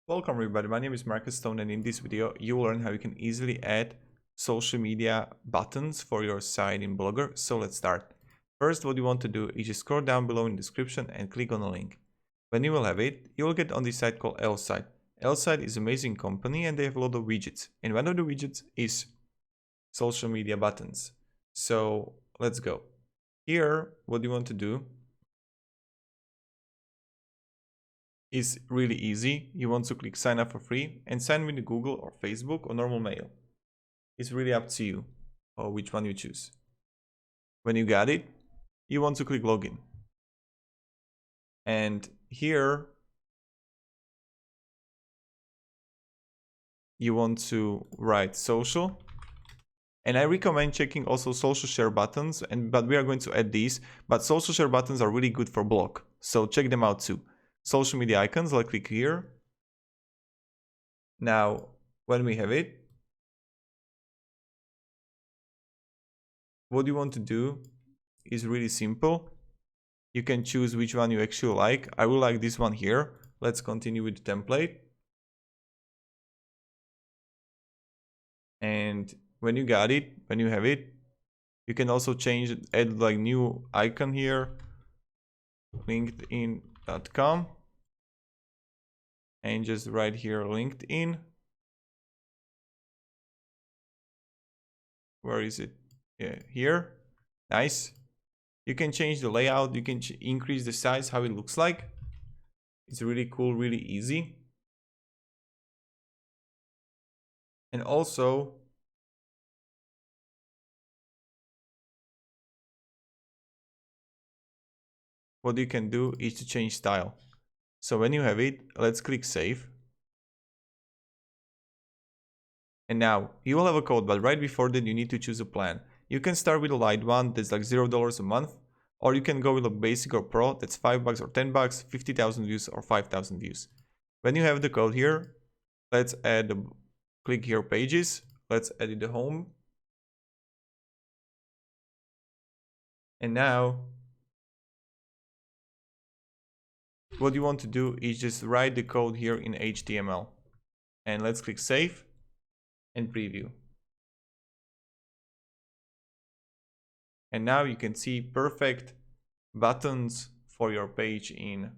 Welcome everybody, my name is Marcus Stone, and in this video you will learn how you can easily add social media buttons for your site in Blogger. So let's start. First, what you want to do is just scroll down below in the description and click on the link. When you will have it, you will get on this site called L-Site. L-Site is an amazing company and they have a lot of widgets, and one of the widgets is social media buttons. So let's go. Here, what you want to do is really easy. You want to click sign up for free and sign with Google or Facebook or normal mail. It's really up to you or which one you choose. When you got it, you want to click login. And here you want to write social. And I recommend checking also social share buttons, but we are going to add these. But social share buttons are really good for blog, so check them out too. Social media icons, I'll click here. Now, when we have it, what you want to do is really simple. You can choose which one you actually like. I will like this one here. Let's continue with the template. And when you got it, when you have it, you can also change it, add like new icon here, linkedin.com, and just write here LinkedIn. Where is it? Yeah, here. Nice. You can change the layout, you can increase the size, how it looks like. It's really cool, really easy. And also, what you can do is to change style. So when you have it, let's click save. And now you will have a code, but right before that you need to choose a plan. You can start with a light one that's like $0 a month, or you can go with a basic or pro that's $5 or $10, 50,000 views or 5,000 views. When you have the code here, let's add the click here pages. Let's edit the home. And now what you want to do is just write the code here in HTML. And let's click save and preview. And now you can see perfect buttons for your page in.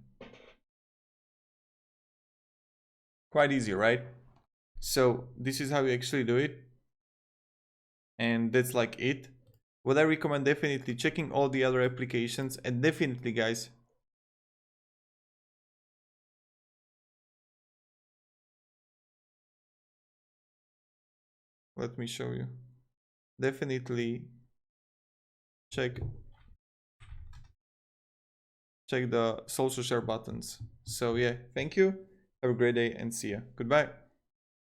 Quite easy, right? So this is how you actually do it. And that's like it. What I recommend, definitely checking all the other applications, and definitely guys, let me show you. Definitely check the social share buttons. So yeah, thank you. Have a great day and see ya. Goodbye.